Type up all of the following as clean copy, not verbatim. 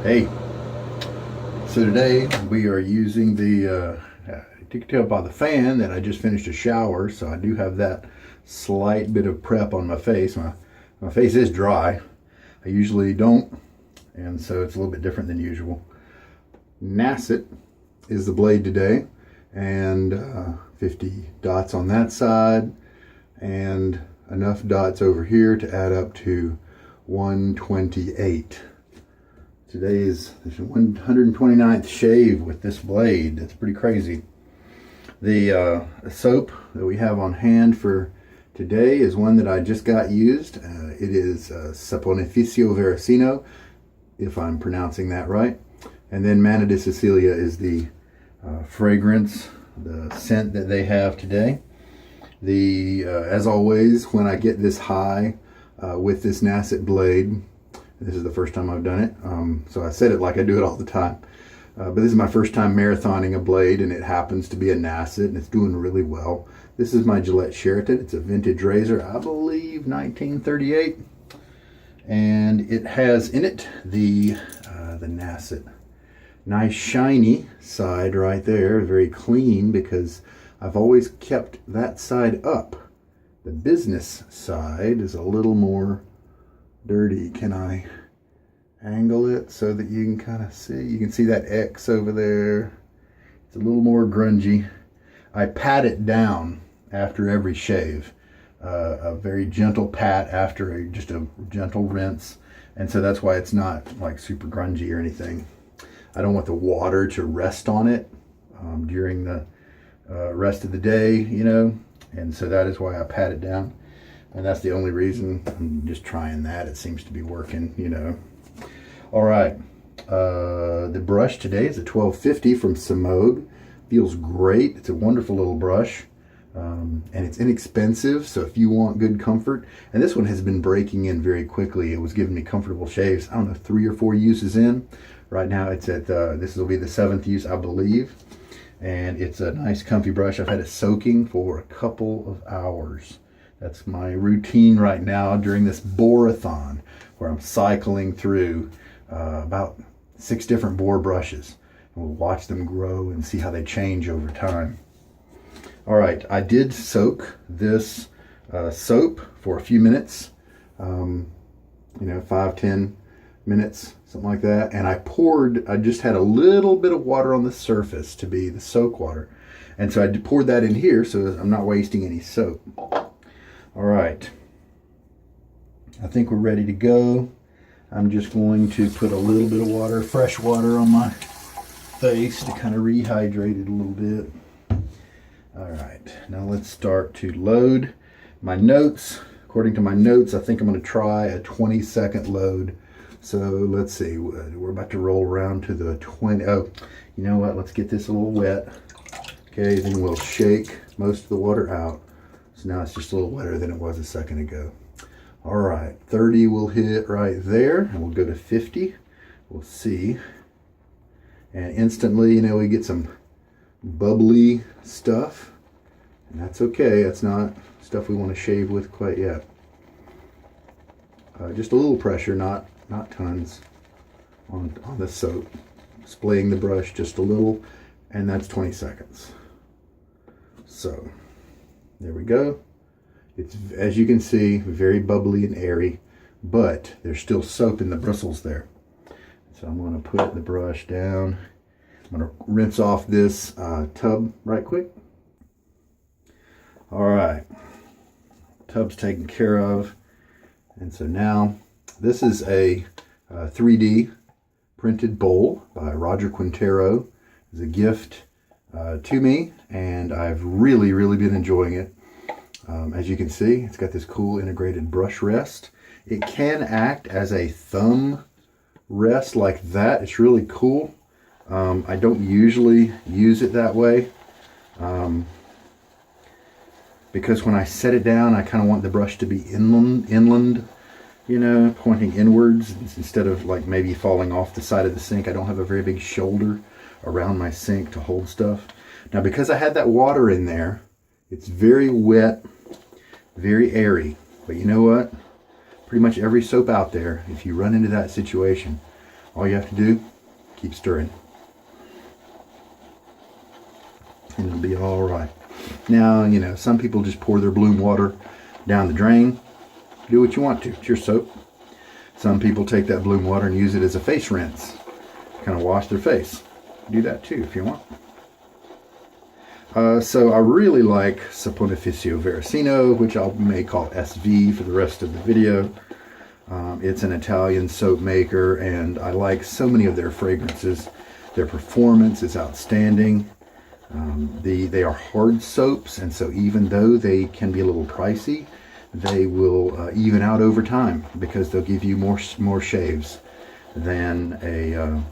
Hey, so today we are using you can tell by the fan that I just finished a shower, so I do have that slight bit of prep on my face. My face is dry. I usually don't, and so it's a little bit different than usual. Nacet is the blade today, and 50 dots on that side, and enough dots over here to add up to 128. Today is the 129th shave with this blade. That's pretty crazy. The soap that we have on hand for today is one that I just got used. It is Saponificio Varesino, if I'm pronouncing that right. And then Manna Di Sicilia is the fragrance, the scent that they have today. As always, when I get this high with this Nacet blade, this is the first time I've done it, so I said it like I do it all the time. But this is my first time marathoning a blade, and it happens to be a Nacet, and it's doing really well. This is my Gillette Sheraton. It's a vintage razor, I believe 1938. And it has in it the Nacet. Nice shiny side right there, very clean, because I've always kept that side up. The business side is a little more dirty. Can I angle it so that you can kind of see? You can see that X over there. It's a little more grungy. I pat it down after every shave. A very gentle pat after just a gentle rinse. And so that's why it's not like super grungy or anything. I don't want the water to rest on it during the rest of the day, you know. And so that is why I pat it down. And that's the only reason. I'm just trying that. It seems to be working, you know. All right. The brush today is a 1250 from Semogue. Feels great. It's a wonderful little brush. And it's inexpensive, so if you want good comfort. And this one has been breaking in very quickly. It was giving me comfortable shaves. I don't know, 3 or 4 uses in. Right now it's at, this will be the 7th use, I believe. And it's a nice comfy brush. I've had it soaking for a couple of hours. That's my routine right now during this Boarathon, where I'm cycling through about 6 different Boar brushes. And we'll watch them grow and see how they change over time. All right, I did soak this soap for a few minutes, you know, 5-10 minutes, something like that. And I just had a little bit of water on the surface to be the soak water. And so I poured that in here so I'm not wasting any soap. All right, I think we're ready to go. I'm just going to put a little bit of water, fresh water, on my face to kind of rehydrate it a little bit. All right, now let's start to load my notes. According to my notes, I think I'm going to try a 20-second load. So let's see, we're about to roll around to the 20. Oh, you know what? Let's get this a little wet. Okay, then we'll shake most of the water out. So now it's just a little wetter than it was a second ago. All right, 30 will hit right there, and we'll go to 50. We'll see. And instantly, you know, we get some bubbly stuff, and that's okay. That's not stuff we want to shave with quite yet. Just a little pressure, not tons on the soap. Splaying the brush just a little, and that's 20 seconds. So there we go. It's, as you can see, very bubbly and airy, but there's still soap in the bristles there. So I'm going to put the brush down. I'm going to rinse off this tub right quick. All right, tub's taken care of. And so now this is a 3D printed bowl by Roger Quintero. It's a gift to me, and I've really been enjoying it. As you can see, it's got this cool integrated brush rest. It can act as a thumb rest like that. It's really cool. I don't usually use it that way because when I set it down, I kind of want the brush to be inland, you know, pointing inwards instead of like maybe falling off the side of the sink. I don't have a very big shoulder around my sink to hold stuff. Now, because I had that water in there, it's very wet, very airy. But you know what? Pretty much every soap out there, if you run into that situation, All you have to do, keep stirring. And it'll be all right. Now, you know, some people just pour their bloom water down the drain. Do what you want to. It's your soap. Some people take that bloom water and use it as a face rinse. Kind of wash their face. Do that too if you want. So I really like Saponificio Varesino, which I may call SV for the rest of the video. It's an Italian soap maker, and I like so many of their fragrances. Their performance is outstanding. They are hard soaps, and so even though they can be a little pricey, they will even out over time because they'll give you more shaves than a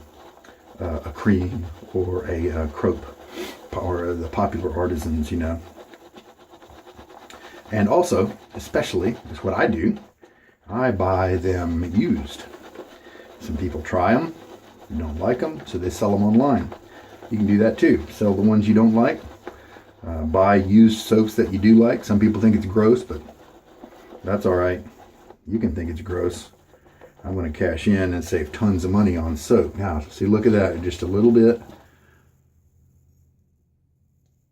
cream or a crope or the popular artisans, you know. And also, especially, is what I do. I buy them used. Some people try them, don't like them, so they sell them online. You can do that too. Sell the ones you don't like. Buy used soaps that you do like. Some people think it's gross, but that's all right. You can think it's gross. I'm going to cash in and save tons of money on soap. Now, see, look at that. Just a little bit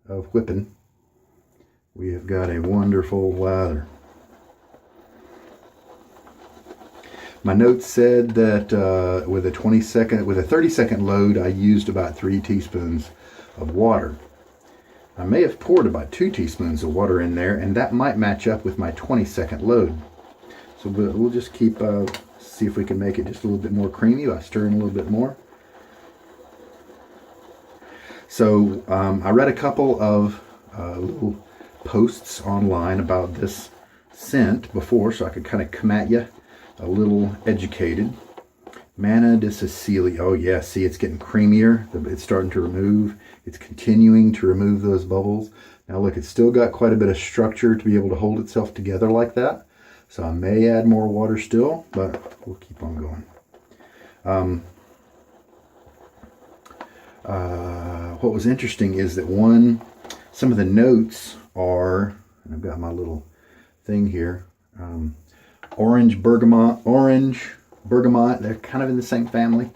of whipping. We have got a wonderful lather. My notes said that with a 30-second load, I used about 3 teaspoons of water. I may have poured about 2 teaspoons of water in there, and that might match up with my 20-second load. So we'll just keep, see if we can make it just a little bit more creamy by stirring a little bit more. So I read a couple of little posts online about this scent before, so I could kind of come at you a little educated. Manna Di Sicilia. Oh yeah, see, it's getting creamier. It's starting to remove. It's continuing to remove those bubbles. Now look, it's still got quite a bit of structure to be able to hold itself together like that. So I may add more water still, but we'll keep on going. What was interesting is that some of the notes are, and I've got my little thing here, orange, bergamot, they're kind of in the same family.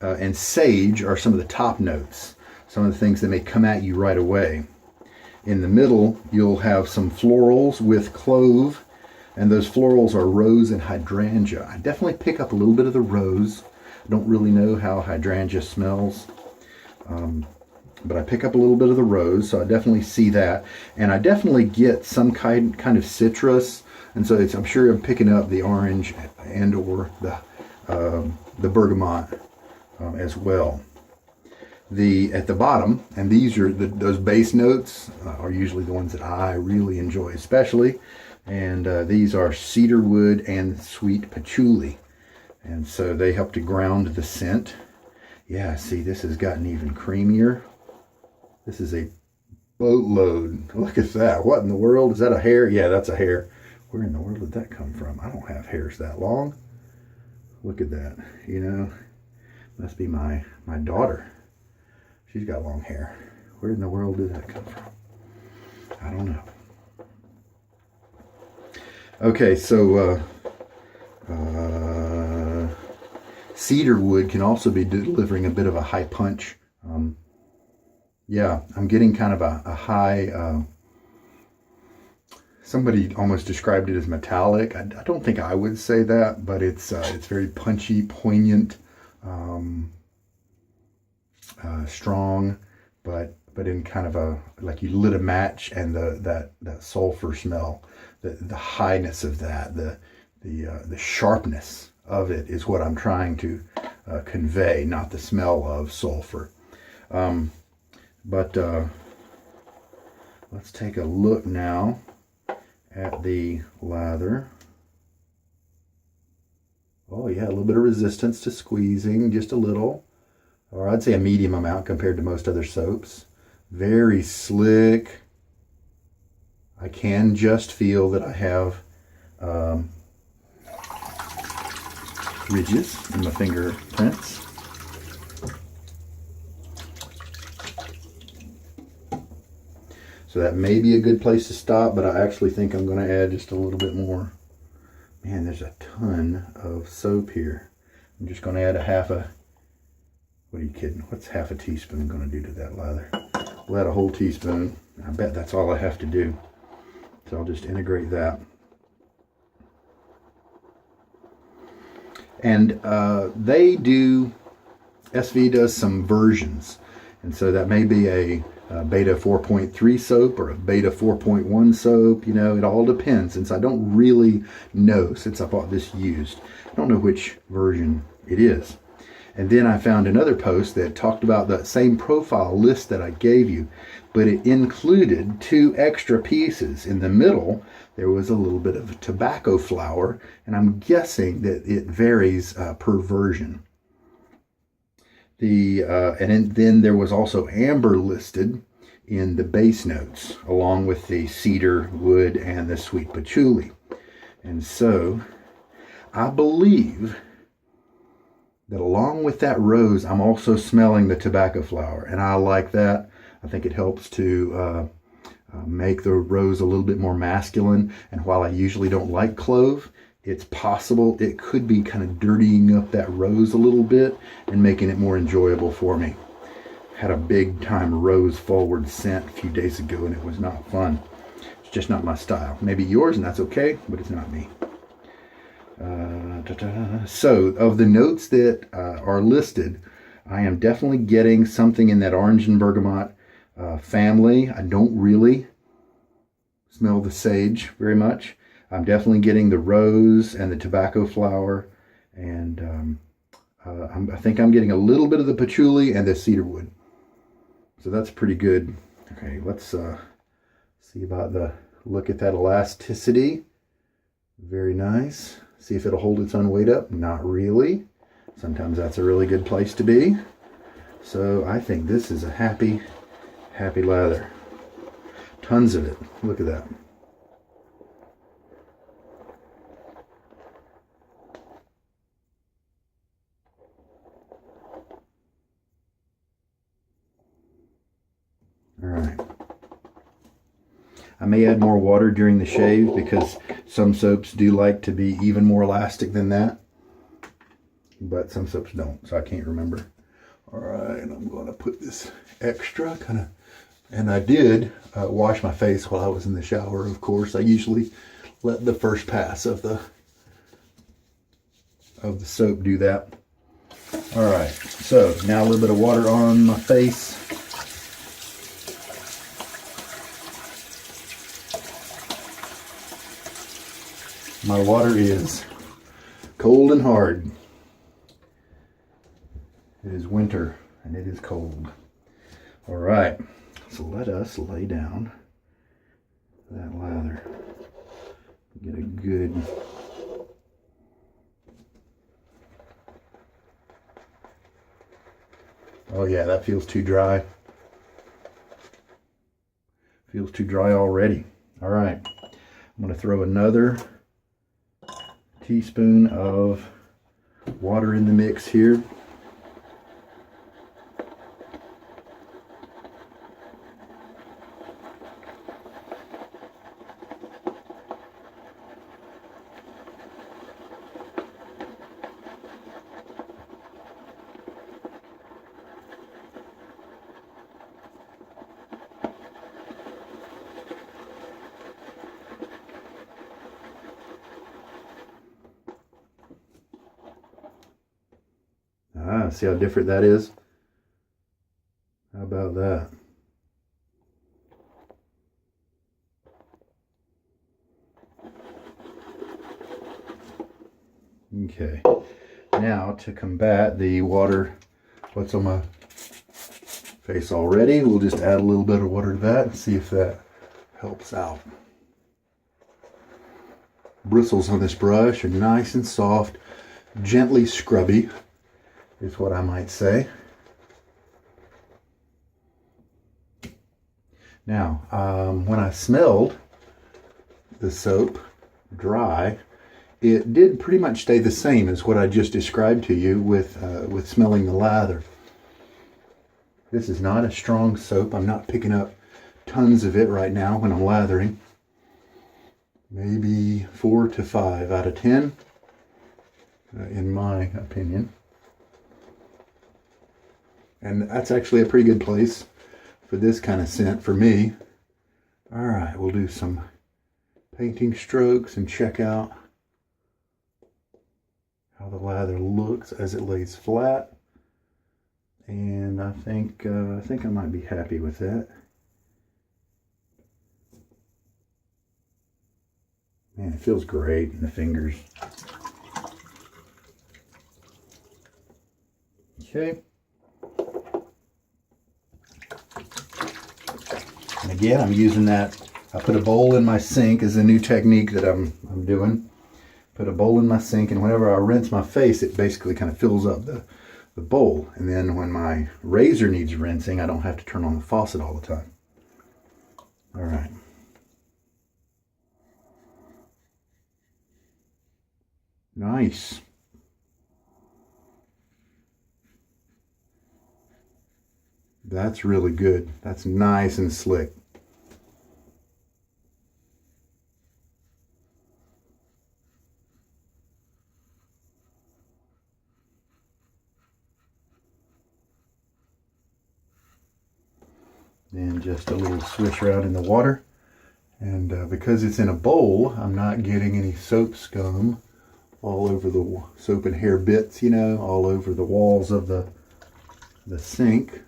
And sage are some of the top notes, some of the things that may come at you right away. In the middle, you'll have some florals with clove, and those florals are rose and hydrangea. I definitely pick up a little bit of the rose. I don't really know how hydrangea smells, but I pick up a little bit of the rose, so I definitely see that. And I definitely get some kind of citrus, and so I'm sure I'm picking up the orange and or the bergamot as well. At the bottom, and these are those base notes are usually the ones that I really enjoy, especially. And these are cedar wood and sweet patchouli, and so they help to ground the scent. Yeah, see, this has gotten even creamier. This is a boatload. Look at that. What in the world? Is that a hair? Yeah, that's a hair. Where in the world did that come from? I don't have hairs that long. Look at that. You know, must be my daughter. She's got long hair. Where in the world did that come from? I don't know. Okay, so cedar wood can also be delivering a bit of a high punch. Yeah, I'm getting kind of a high, somebody almost described it as metallic. I don't think I would say that, but it's very punchy, poignant, strong, but in kind of a, like you lit a match, and that sulfur smell, the highness of that, the sharpness of it is what I'm trying to convey, not the smell of sulfur. But let's take a look now at the lather. Oh yeah, a little bit of resistance to squeezing, just a little, or I'd say a medium amount compared to most other soaps. Very slick. I can just feel that I have ridges in my fingerprints. So that may be a good place to stop, but I actually think I'm going to add just a little bit more. Man, there's a ton of soap here. I'm just going to add what are you kidding? What's half a teaspoon going to do to that lather? We'll add a whole teaspoon. I bet that's all I have to do. So I'll just integrate that. And SV does some versions. And so that may be a beta 4.3 soap or a beta 4.1 soap. You know, it all depends. Since I don't really know, since I bought this used, I don't know which version it is. And then I found another post that talked about the same profile list that I gave you, but it included 2 extra pieces. In the middle, there was a little bit of tobacco flower, and I'm guessing that it varies per version. Then there was also amber listed in the base notes, along with the cedar, wood, and the sweet patchouli. And so I believe that along with that rose, I'm also smelling the tobacco flower, and I like that. I think it helps to make the rose a little bit more masculine. And while I usually don't like clove, it's possible it could be kind of dirtying up that rose a little bit and making it more enjoyable for me. Had a big time rose forward scent a few days ago, and it was not fun. It's just not my style. Maybe yours, and that's okay, but it's not me. So of the notes that are listed, I am definitely getting something in that orange and bergamot family. I don't really smell the sage very much. I'm definitely getting the rose and the tobacco flower, and I think I'm getting a little bit of the patchouli and the cedar wood. So that's pretty good. Okay, let's see about look at that elasticity. Very nice. See if it'll hold its own weight up. Not really. Sometimes that's a really good place to be. So I think this is a happy lather. Tons of it. Look at that. All right. I may add more water during the shave because some soaps do like to be even more elastic than that, but some soaps don't, so I can't remember. All right, I'm going to put this extra and I did wash my face while I was in the shower, of course. I usually let the first pass of the soap do that. All right, so now a little bit of water on my face. My water is cold and hard. It is winter and it is cold. All right, so let us lay down that lather. Get a good oh yeah, that feels too dry. Feels too dry already. All right, I'm going to throw another teaspoon of water in the mix here. See how different that is? How about that? Okay, now to combat the water, what's on my face already, we'll just add a little bit of water to that and see if that helps out. Bristles on this brush are nice and soft, gently scrubby is what I might say. Now, when I smelled the soap dry, it did pretty much stay the same as what I just described to you with smelling the lather. This is not a strong soap. I'm not picking up tons of it right now when I'm lathering. Maybe 4 to 5 out of 10. in my opinion. And that's actually a pretty good place for this kind of scent for me. All right, we'll do some painting strokes and check out how the lather looks as it lays flat. And I think I might be happy with that. Man, it feels great in the fingers. Okay. And again, I'm using that. I put a bowl in my sink as a new technique that I'm doing. Put a bowl in my sink, and whenever I rinse my face, it basically kind of fills up the bowl. And then when my razor needs rinsing, I don't have to turn on the faucet all the time. All right. Nice. That's really good. That's nice and slick. And just a little swish around in the water. And because it's in a bowl, I'm not getting any soap scum all over the soap and hair bits, you know, all over the walls of the sink.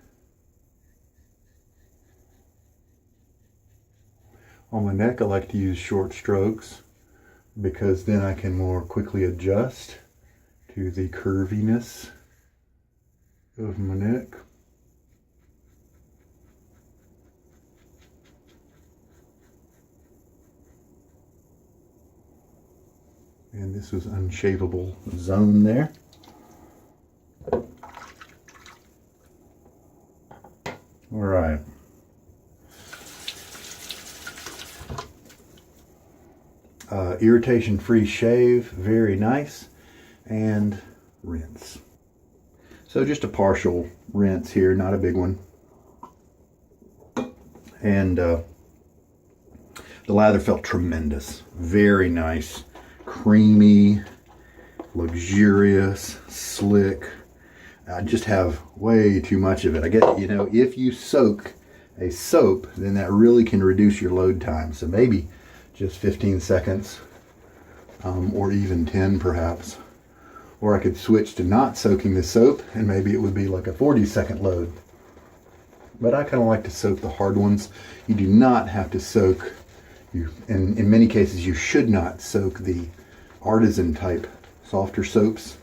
On my neck, I like to use short strokes because then I can more quickly adjust to the curviness of my neck. And this was unshavable zone there. All right. Irritation-free shave, very nice, and rinse. So just a partial rinse here, not a big one. And the lather felt tremendous, very nice, creamy, luxurious, slick. I just have way too much of it. I get, you know, if you soak a soap, then that really can reduce your load time. So maybe just 15 seconds, or even 10 perhaps. Or I could switch to not soaking the soap, and maybe it would be like a 40-second load. But I kind of like to soak the hard ones. You do not have to soak, and in many cases you should not soak the artisan type softer soaps.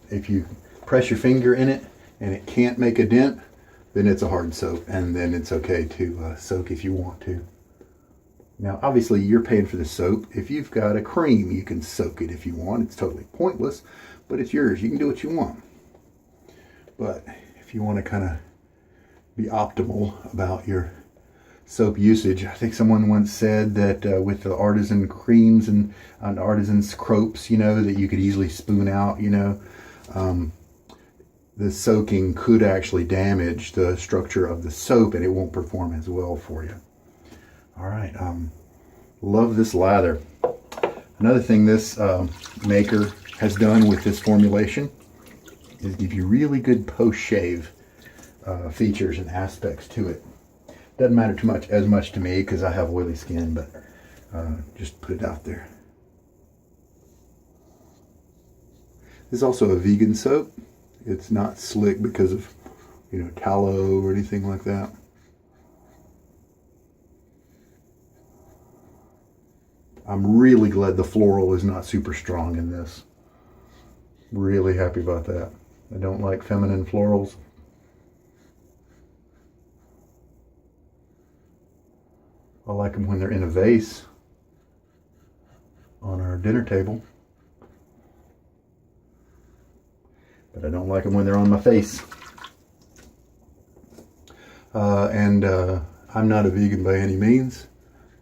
If you press your finger in it and it can't make a dent, then it's a hard soap, and then it's okay to soak if you want to. Now, obviously, you're paying for the soap. If you've got a cream, you can soak it if you want. It's totally pointless, but it's yours. You can do what you want. But if you want to kind of be optimal about your soap usage, I think someone once said that with the artisan creams and artisan scropes, you know, that you could easily spoon out, you know, the soaking could actually damage the structure of the soap, and it won't perform as well for you. All right, love this lather. Another thing this maker has done with this formulation is give you really good post-shave features and aspects to it. Doesn't matter too much as much to me because I have oily skin, but just put it out there. This is also a vegan soap. It's not slick because of, you know, tallow or anything like that. I'm really glad the floral is not super strong in this. Really happy about that. I don't like feminine florals. I like them when they're in a vase on our dinner table. But I don't like them when they're on my face. I'm not a vegan by any means,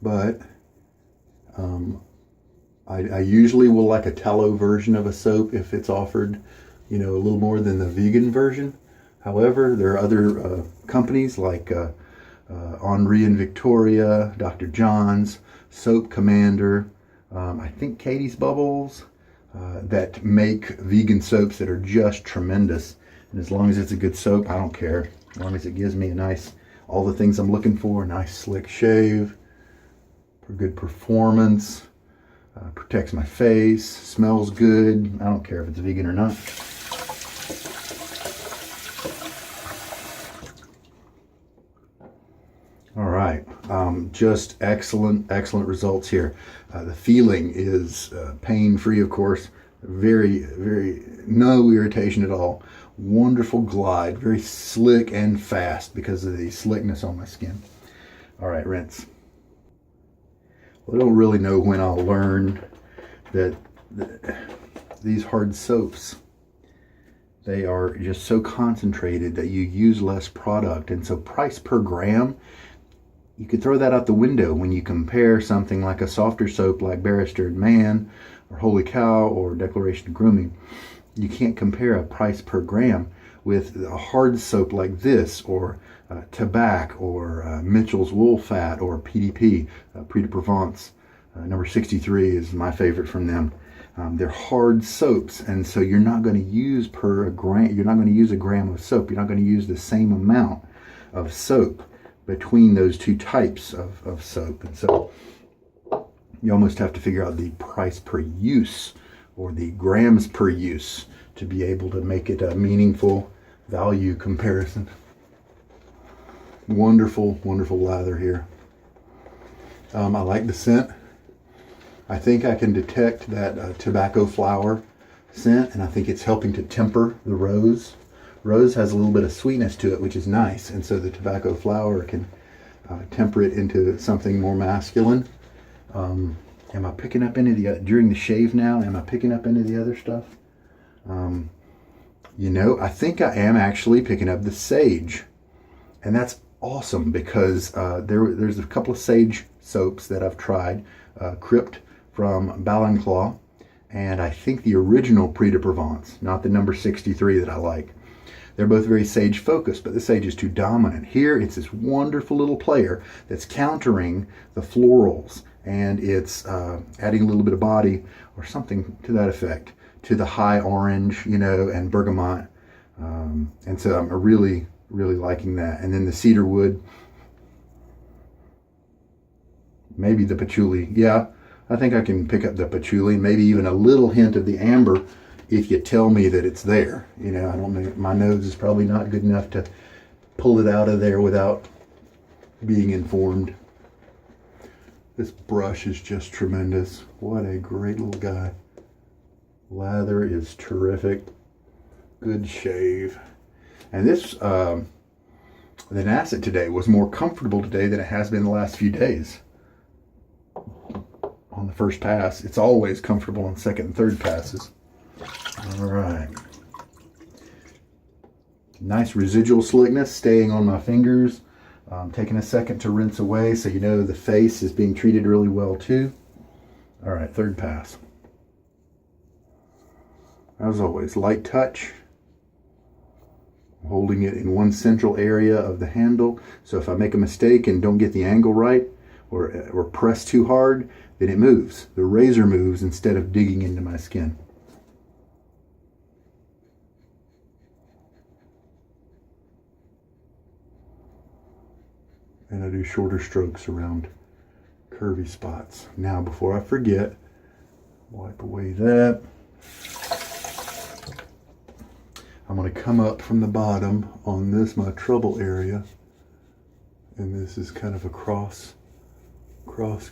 but I usually will like a tallow version of a soap if it's offered, you know, a little more than the vegan version. However, there are other companies like Henri and Victoria, Dr. John's, Soap Commander, I think Katie's Bubbles, that make vegan soaps that are just tremendous. And as long as it's a good soap, I don't care. As long as it gives me a nice, all the things I'm looking for, nice slick shave, for good performance, protects my face, smells good. I don't care if it's vegan or not. All right, just excellent results here. The feeling is pain-free, of course. Very, no irritation at all. Wonderful glide, very slick and fast because of the slickness on my skin. All right, rinse. Well, I don't really know when I'll learn that these hard soaps, they are just so concentrated that you use less product. And so price per gram, you could throw that out the window when you compare something like a softer soap like Barrister and Mann or Holy Cow or Declaration of Grooming. You can't compare a price per gram with a hard soap like this, or Tobacco, or Mitchell's Wool Fat, or PDP, Prix de Provence. Number 63 is my favorite from them. They're hard soaps, and so you're not going to use a gram of soap. You're not going to use the same amount of soap between those two types of soap. And so you almost have to figure out the price per use, or the grams per use, to be able to make it a meaningful value comparison. Wonderful lather here. I like the scent. I think I can detect that tobacco flower scent, and I think it's helping to temper the rose. Rose has a little bit of sweetness to it, which is nice, and so the tobacco flower can temper it into something more masculine. Am I picking up any of the, during the shave now, am I picking up any of the other stuff? I think I am actually picking up the sage. And that's awesome because there's a couple of sage soaps that I've tried. Crypt from Balanclaw, and I think the original Prix de Provence, not the number 63 that I like. They're both very sage focused, but the sage is too dominant. Here, it's this wonderful little player that's countering the florals, and it's adding a little bit of body, or something to that effect, to the high orange, and bergamot. And so I'm really liking that. And then the cedar wood, maybe the patchouli. Yeah, I think I can pick up the patchouli, maybe even a little hint of the amber, if you tell me that it's there. I don't know, my nose is probably not good enough to pull it out of there without being informed. This brush is just tremendous. What a great little guy. Lather is terrific. Good shave. And this, the Nacet today was more comfortable today than it has been the last few days. On the first pass, it's always comfortable on second and third passes. All right. Nice residual slickness staying on my fingers. Taking a second to rinse away, so the face is being treated really well too. All right, third pass. As always, light touch. Holding it in one central area of the handle. So if I make a mistake and don't get the angle right, or press too hard, then it moves. The razor moves instead of digging into my skin. And I do shorter strokes around curvy spots. Now, before I forget, wipe away that. I'm going to come up from the bottom on this, my trouble area. And this is kind of a cross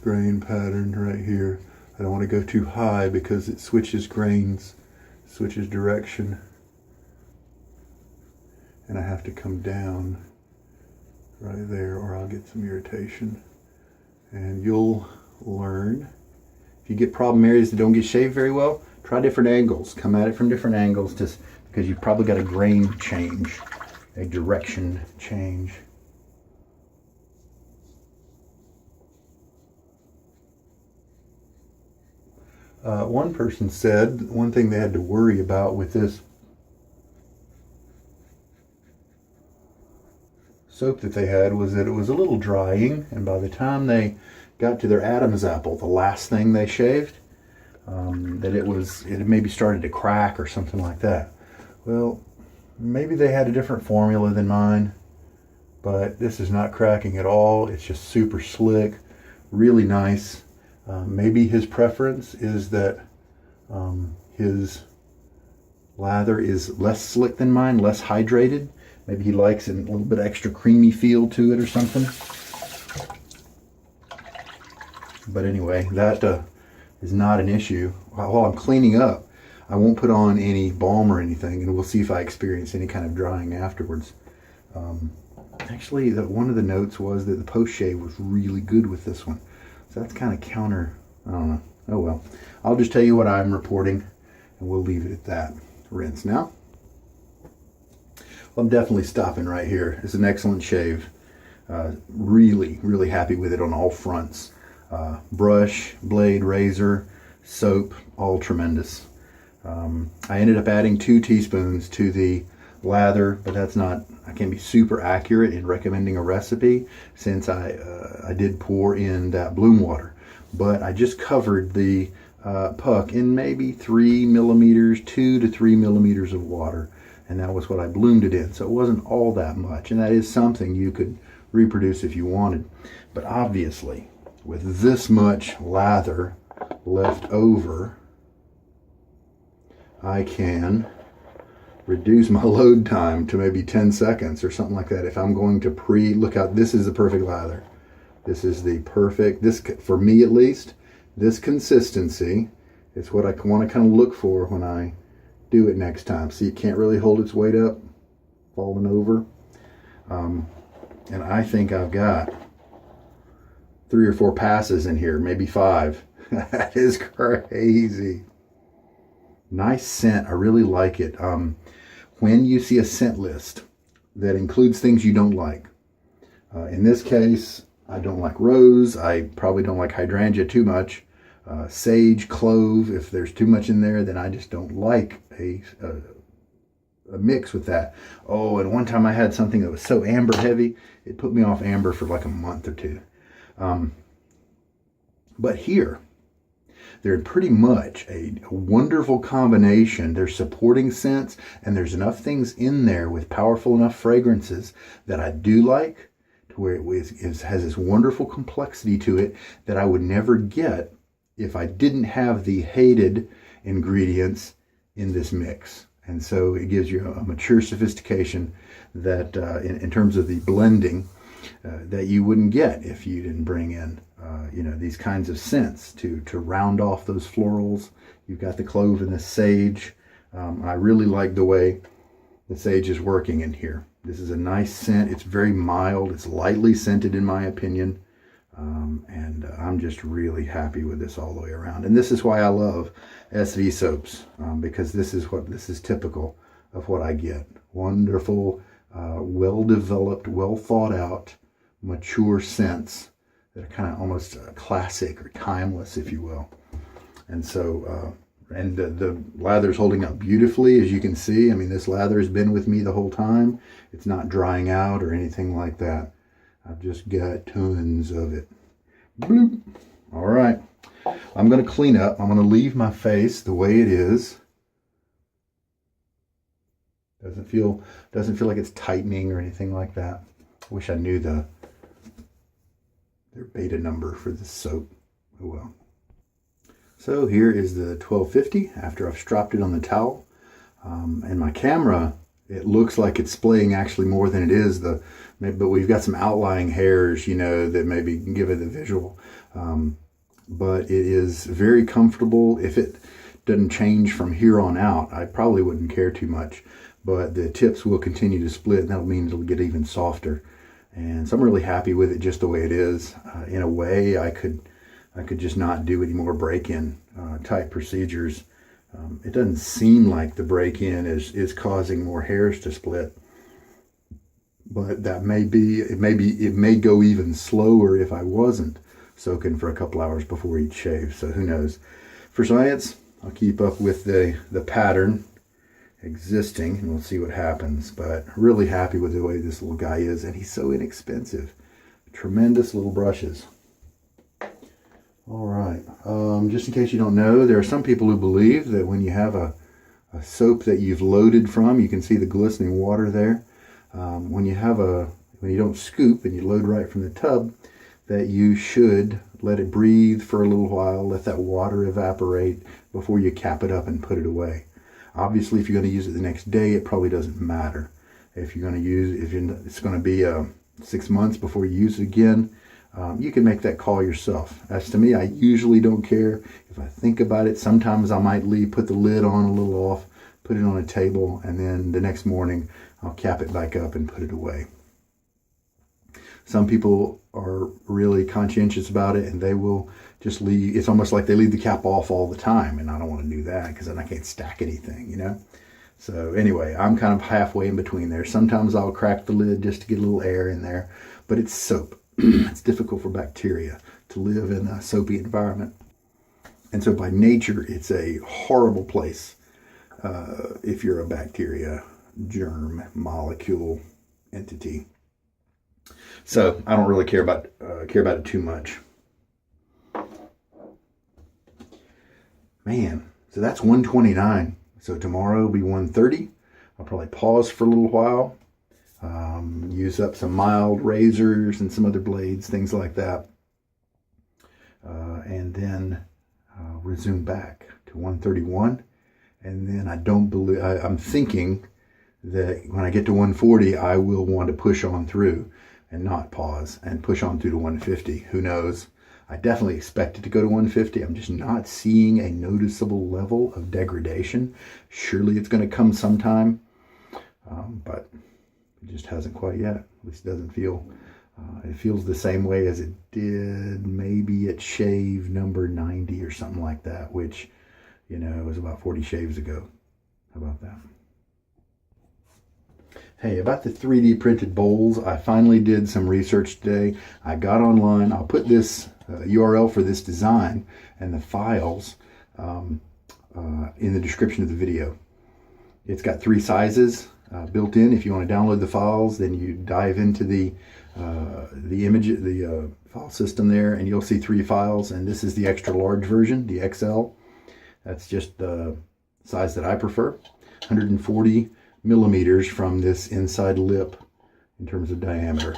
grain pattern right here. I don't want to go too high because it switches grains, switches direction. And I have to come down right there or I'll get some irritation. And you'll learn. If you get problem areas that don't get shaved very well, try different angles. Come at it from different angles, just because you've probably got a grain change, a direction change. One person said one thing they had to worry about with this soap that they had was that it was a little drying, and by the time they got to their Adam's apple, the last thing they shaved, that it maybe started to crack or something like that. Well, maybe they had a different formula than mine, but this is not cracking at all. It's just super slick, really nice. Maybe his preference is that his lather is less slick than mine, less hydrated. Maybe he likes a little bit extra creamy feel to it or something. But anyway, that is not an issue. While I'm cleaning up, I won't put on any balm or anything, and we'll see if I experience any kind of drying afterwards. Actually, one of the notes was that the post-shave was really good with this one. So that's kind of counter, I don't know. Oh well. I'll just tell you what I'm reporting, and we'll leave it at that. Rinse now. Well, I'm definitely stopping right here. It's an excellent shave. Really, really happy with it on all fronts. Brush, blade, razor, soap, all tremendous. I ended up adding 2 teaspoons to the lather, but I can't be super accurate in recommending a recipe since I did pour in that bloom water. But I just covered the puck in maybe 3 millimeters, 2 to 3 millimeters of water, and that was what I bloomed it in. So it wasn't all that much, and that is something you could reproduce if you wanted. But obviously, with this much lather left over, I can reduce my load time to maybe 10 seconds or something like that. If I'm going to look out, this is the perfect lather. This is the perfect, for me at least, this consistency is what I want to kind of look for when I do it next time. See, it can't really hold its weight up, falling over. And I think I've got 3 or 4 passes in here, maybe 5. That is crazy. Nice scent. I really like it. When you see a scent list that includes things you don't like, in this case, I don't like rose. I probably don't like hydrangea too much. Sage, clove, if there's too much in there, then I just don't like a mix with that. Oh, and one time I had something that was so amber heavy, it put me off amber for like a month or 2. But here, they're pretty much a wonderful combination. They're supporting scents, and there's enough things in there with powerful enough fragrances that I do like, to where it has this wonderful complexity to it that I would never get if I didn't have the hated ingredients in this mix. And so it gives you a mature sophistication that in terms of the blending that you wouldn't get if you didn't bring in these kinds of scents to round off those florals. You've got the clove and the sage. I really like the way the sage is working in here. This is a nice scent. It's very mild. It's lightly scented in my opinion. And I'm just really happy with this all the way around. And this is why I love SV soaps, because this is typical of what I get. Wonderful, well-developed, well-thought-out, mature scents that are kind of almost classic or timeless, if you will. And so, and the lather's holding up beautifully, as you can see. I mean, this lather has been with me the whole time. It's not drying out or anything like that. I've just got tons of it. Bloop. All right. I'm going to clean up. I'm going to leave my face the way it is. Doesn't feel like it's tightening or anything like that. I wish I knew their beta number for this soap. Oh well. So here is the 1250 after I've stropped it on the towel. And my camera, it looks like it's splaying actually more than it is. But we've got some outlying hairs, that maybe give it a visual. But it is very comfortable. If it doesn't change from here on out, I probably wouldn't care too much. But the tips will continue to split, and that'll mean it'll get even softer. And so I'm really happy with it just the way it is. In a way, I could just not do any more break-in type procedures. It doesn't seem like the break-in is causing more hairs to split. But that it may go even slower if I wasn't soaking for a couple hours before each shave. So who knows? For science, I'll keep up with the pattern existing and we'll see what happens. But really happy with the way this little guy is, and he's so inexpensive. Tremendous little brushes. All right. Just in case you don't know, there are some people who believe that when you have a soap that you've loaded from, you can see the glistening water there. When you don't scoop and you load right from the tub, that you should let it breathe for a little while, let that water evaporate before you cap it up and put it away. Obviously, if you're going to use it the next day, it probably doesn't matter. If it's going to be 6 months before you use it again, you can make that call yourself. As to me, I usually don't care. If I think about it, sometimes I might put the lid on a little off, put it on a table, and then the next morning I'll cap it back up and put it away. Some people are really conscientious about it, and they will just leave. It's almost like they leave the cap off all the time, and I don't want to do that because then I can't stack anything, you know? So anyway, I'm kind of halfway in between there. Sometimes I'll crack the lid just to get a little air in there, but it's soap. It's difficult for bacteria to live in a soapy environment. And so by nature, it's a horrible place if you're a bacteria, germ, molecule, entity. So I don't really care about it too much. Man, so that's 129. So tomorrow will be 130. I'll probably pause for a little while, use up some mild razors and some other blades, things like that, and then resume back to 131. And then I'm thinking that when I get to 140, I will want to push on through and not pause and push on through to 150. Who knows? I definitely expect it to go to 150. I'm just not seeing a noticeable level of degradation. Surely it's going to come sometime, but it just hasn't quite yet. At least it doesn't feel. It feels the same way as it did maybe at shave number 90 or something like that, which, was about 40 shaves ago. How about that? Hey, about the 3D printed bowls, I finally did some research today. I got online. I'll put this URL for this design and the files in the description of the video. It's got 3 sizes built in. If you want to download the files, then you dive into the file system there, and you'll see 3 files. And this is the extra large version, the XL. That's just the size that I prefer. 140 millimeters from this inside lip in terms of diameter,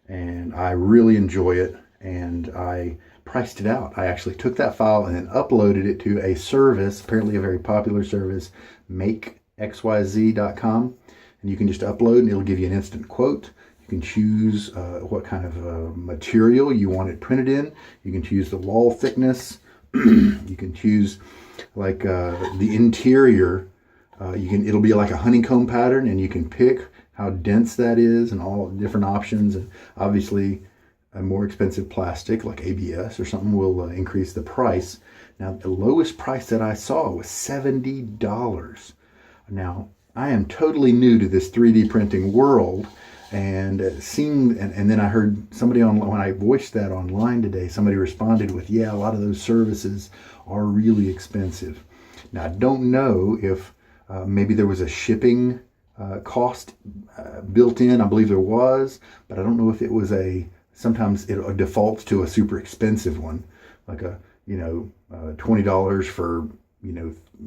and I really enjoy it, and I priced it out. I actually took that file and then uploaded it to a service, apparently a very popular service, makexyz.com, and you can just upload and it'll give you an instant quote. You can choose what kind of material you want it printed in. You can choose the wall thickness. You can choose like the interior. It'll be like a honeycomb pattern, and you can pick how dense that is and all different options. And obviously a more expensive plastic like ABS or something will increase the price. Now the lowest price that I saw was $70. Now I am totally new to this 3D printing world, and it seemed, and then I heard somebody when I voiced that online today, somebody responded with, yeah, a lot of those services are really expensive. Now I don't know if maybe there was a shipping cost built in. I believe there was, but I don't know if it was sometimes it defaults to a super expensive one, like $20 for,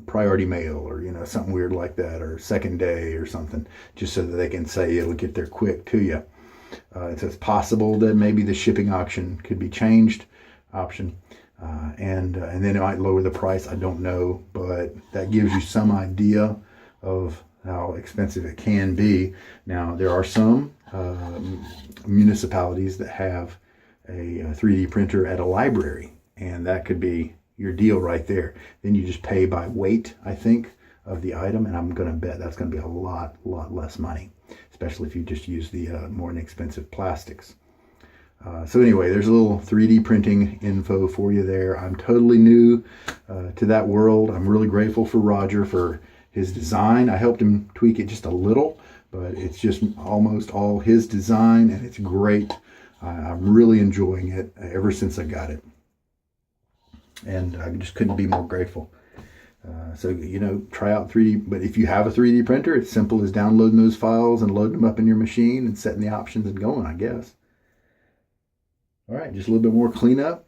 priority mail, or, something weird like that, or second day or something, just so that they can say it'll get there quick to you. So it's possible that maybe the shipping option could be changed, and then it might lower the price. I don't know, but that gives you some idea of how expensive it can be. Now, there are some municipalities that have a 3D printer at a library, and that could be your deal right there. Then you just pay by weight, I think, of the item, and I'm going to bet that's going to be a lot less money, especially if you just use the more inexpensive plastics. So anyway, there's a little 3D printing info for you there. I'm totally new to that world. I'm really grateful for Roger for his design. I helped him tweak it just a little, but it's just almost all his design, and it's great. I'm really enjoying it ever since I got it, and I just couldn't be more grateful. So, try out 3D, but if you have a 3D printer, it's simple as downloading those files and loading them up in your machine and setting the options and going, I guess. All right, just a little bit more cleanup.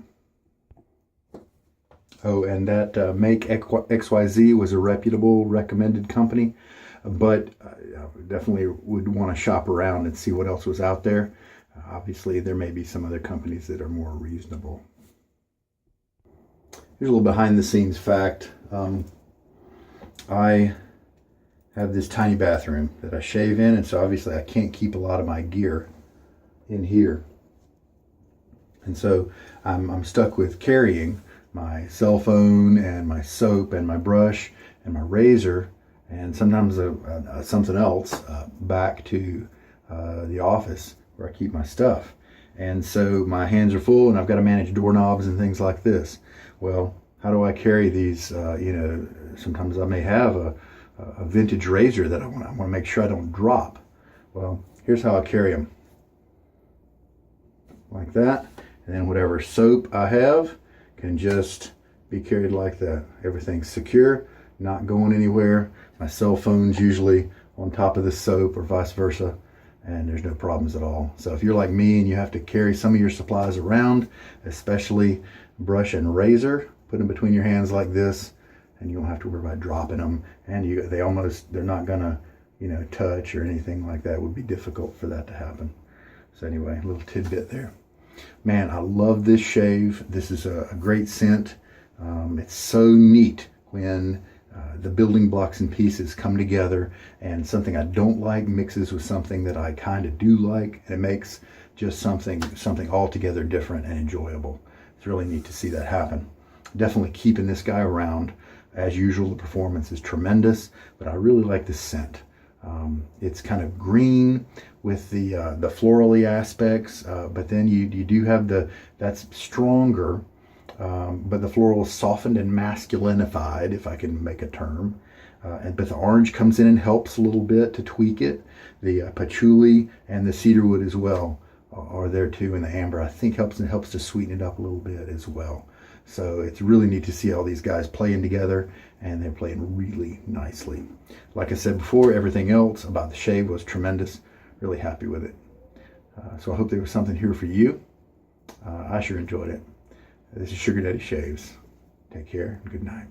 Oh, and that Make XYZ was a reputable, recommended company, but I definitely would want to shop around and see what else was out there. Obviously, there may be some other companies that are more reasonable. Here's a little behind the scenes fact. I have this tiny bathroom that I shave in, and so obviously I can't keep a lot of my gear in here. And so I'm stuck with carrying my cell phone and my soap and my brush and my razor and sometimes something else back to the office where I keep my stuff. And so my hands are full and I've got to manage doorknobs and things like this. Well, how do I carry these? Sometimes I may have a vintage razor that I want to make sure I don't drop. Well, here's how I carry them. Like that. And then whatever soap I have can just be carried like that. Everything's secure, not going anywhere. My cell phone's usually on top of the soap or vice versa, and there's no problems at all. So if you're like me and you have to carry some of your supplies around, especially brush and razor, put them between your hands like this, and you don't have to worry about dropping them. And they're not gonna, touch or anything like that. It would be difficult for that to happen. So anyway, a little tidbit there. Man, I love this shave. This is a great scent. It's so neat when the building blocks and pieces come together and something I don't like mixes with something that I kind of do like, and it makes just something altogether different and enjoyable. It's really neat to see that happen. Definitely keeping this guy around. As usual, the performance is tremendous, but I really like the scent. It's kind of green with the florally aspects, but then you do have that's stronger, but the floral is softened and masculinified, if I can make a term. But the orange comes in and helps a little bit to tweak it. The patchouli and the cedarwood as well are there too, and the amber I think helps to sweeten it up a little bit as well. So it's really neat to see all these guys playing together, and they're playing really nicely. Like I said before, everything else about the shave was tremendous. Really happy with it. So I hope there was something here for you. I sure enjoyed it. This is Sugar Daddy Shaves. Take care and good night.